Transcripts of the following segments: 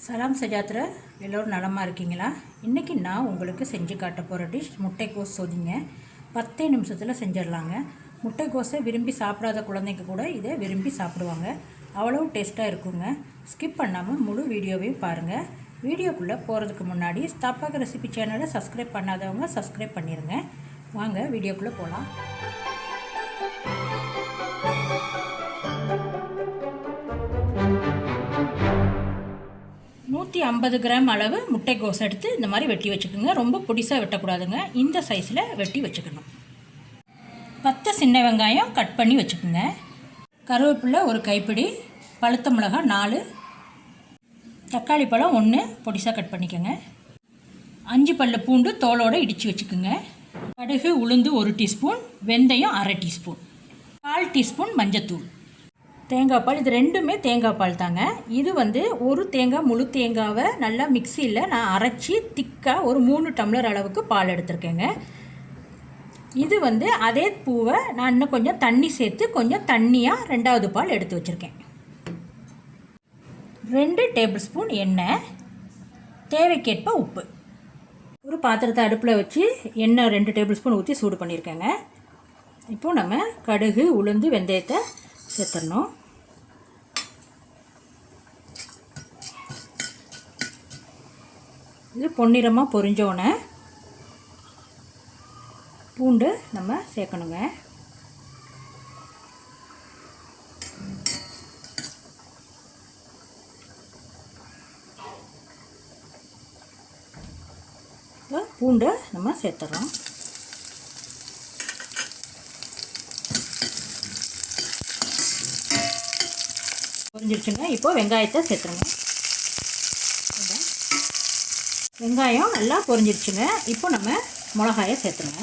சலாம் சஜாத்திர எல்லோரும் நலமாக இருக்கீங்களா? இன்றைக்கி நான் உங்களுக்கு செஞ்சு காட்ட போகிற டிஷ் முட்டைக்கோஸ் சொதிங்க. 10 நிமிஷத்தில் செஞ்சிடலாங்க. முட்டைக்கோஸை விரும்பி சாப்பிடாத குழந்தைங்க கூட இதை விரும்பி சாப்பிடுவாங்க. அவ்வளோ டேஸ்ட்டாக இருக்குங்க. ஸ்கிப் பண்ணாமல் முழு வீடியோவையும் பாருங்கள். வீடியோக்குள்ளே போகிறதுக்கு முன்னாடி ஸ்டாப்பாக ரெசிபி சேனலை சப்ஸ்கிரைப் பண்ணாதவங்க சப்ஸ்கிரைப் பண்ணிடுங்க. வாங்க வீடியோக்குள்ளே போகலாம். 150 கிராம் அளவு முட்டைக்கோஸ் எடுத்து இந்த மாதிரி வெட்டி வச்சுக்கோங்க. ரொம்ப பொடிசாக வெட்டக்கூடாதுங்க. இந்த சைஸில் வெட்டி வச்சுக்கணும். 10 சின்ன வெங்காயம் கட் பண்ணி வச்சுக்கோங்க. கருவேப்பிலை ஒரு கைப்பிடி, பழுத்த மிளகாய் 4, தக்காளி பழம் 1 பொடிசாக கட் பண்ணிக்கோங்க. 5 பல்லு பூண்டு தோலோடு இடித்து வச்சுக்கோங்க. கடுகு உளுந்து 1 டீஸ்பூன், வெந்தயம் அரை டீஸ்பூன், 1/4 டீஸ்பூன் மஞ்சத்தூள், தேங்காய் பால். இது ரெண்டுமே தேங்காய் பால் தாங்க. இது ஒரு தேங்காய் முழு தேங்காவை நல்லா மிக்சியில் நான் அரைச்சி திக்காக ஒரு 3 டம்ளர் அளவுக்கு பால் எடுத்திருக்கேங்க. இது அதே பூவை நான் இன்னும் கொஞ்சம் தண்ணி சேர்த்து கொஞ்சம் தண்ணியாக 2வது பால் எடுத்து வச்சுருக்கேன். 2 டேபிள் ஸ்பூன் எண்ணெய், தேவைக்கேற்ப உப்பு. ஒரு பாத்திரத்தை அடுப்பில் வச்சு எண்ணெய் 2 டேபிள் ஸ்பூன் ஊற்றி சூடு பண்ணியிருக்கேங்க. இப்போது நம்ம கடுகு உளுந்து வெந்தயத்தை சேர்த்துடணும். இது பொன்னிறமாக பொரிஞ்சோன்னே பூண்டு நம்ம சேர்க்கணுங்க. பூண்டு நம்ம சேர்த்துறோம். பொரிஞ்சிருச்சுங்க. இப்போ வெங்காயத்தை சேர்த்துருங்க. வெங்காயம் நல்லா பொரிஞ்சிருச்சுங்க. இப்போ நம்ம மிளகாயை சேர்த்துருங்க.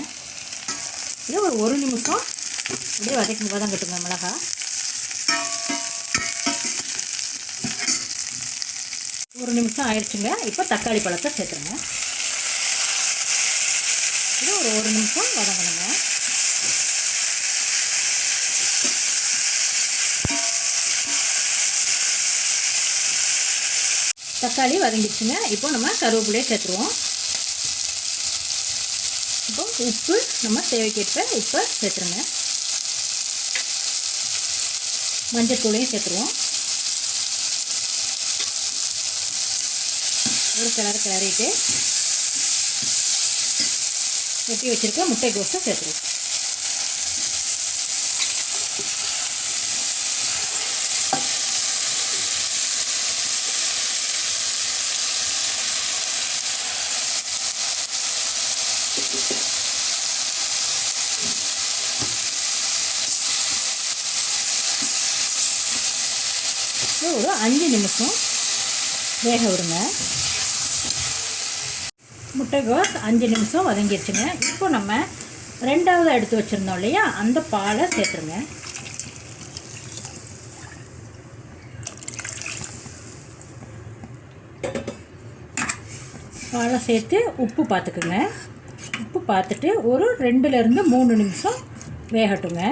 இது ஒரு 1 நிமிஷம் அப்படியே வதங்கட்டுங்க. மிளகாய் 1 நிமிஷம் ஆயிடுச்சுங்க. இப்போ தக்காளி பழத்தை சேர்த்துருங்க. இது ஒரு 1 நிமிஷம் வதங்கணுங்க. தக்காளி வதங்கிடுச்சுங்க. இப்போ நம்ம கருவேப்பிலையை சேர்த்துருவோம். இப்போ உப்பு நம்ம தேவைக்கேற்ப உப்பை சேர்த்துருங்க. மஞ்சத்தூளையும் சேர்த்துருவோம். ஒரு கிளறிட்டு வெட்டி வச்சுருக்க முட்டைக்கோஸை சேர்த்துருவோம். ஒரு 5 நிமிஷம் வேக விடுங்க. முட்டைக்கோஸ் 5 நிமிஷம் வதங்கிடுச்சுங்க. இப்போ நம்ம 2வது எடுத்து வச்சுருந்தோம் இல்லையா, அந்த பாலை சேர்த்துருங்க. பாலை சேர்த்து உப்பு பார்த்துக்குங்க. உப்பு பார்த்துட்டு ஒரு 2லேருந்து 3 நிமிஷம் வேகட்டுங்க.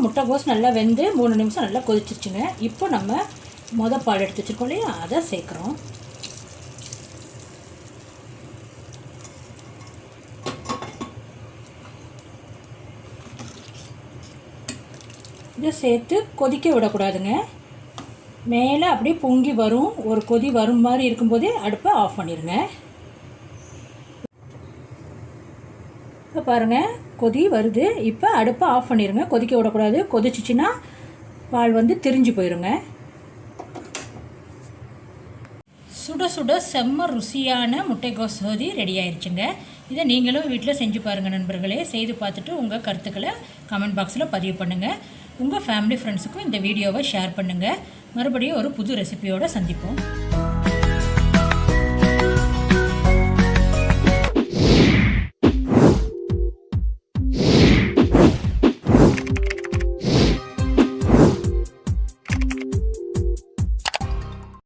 முட்டைக்கோஸ் நல்லா வெந்து 3 நிமிஷம் நல்லா கொதிச்சிருச்சுங்க. இப்போ நம்ம பால் எடுத்து வச்சுருக்கோம் இல்லையா, அதை சேர்க்குறோம். இதை சேர்த்து கொதிக்க விடக்கூடாதுங்க. மேலே அப்படியே பொங்கி வரும். ஒரு கொதி வரும் மாதிரி இருக்கும்போதே அடுப்பை ஆஃப் பண்ணிடுங்க. இப்போ பாருங்கள், கொதி வருது. இப்போ அடுப்பை ஆஃப் பண்ணிடுங்க. கொதிக்க விடக்கூடாது. கொதிச்சிச்சின்னா பால் திரிஞ்சு போயிடுங்க. சுட சுட செம்ம ருசியான முட்டைக்கோஸ் சோதி ரெடி ஆயிடுச்சுங்க. இதை நீங்களும் வீட்டில் செஞ்சு பாருங்கள் நண்பர்களே. செய்து பார்த்துட்டு உங்கள் கருத்துக்களை கமெண்ட் பாக்ஸில் பதிவு பண்ணுங்கள். உங்கள் ஃபேமிலி ஃப்ரெண்ட்ஸுக்கும் இந்த வீடியோவை ஷேர் பண்ணுங்கள். மறுபடியும் ஒரு புது ரெசிபியோடு சந்திப்போம்.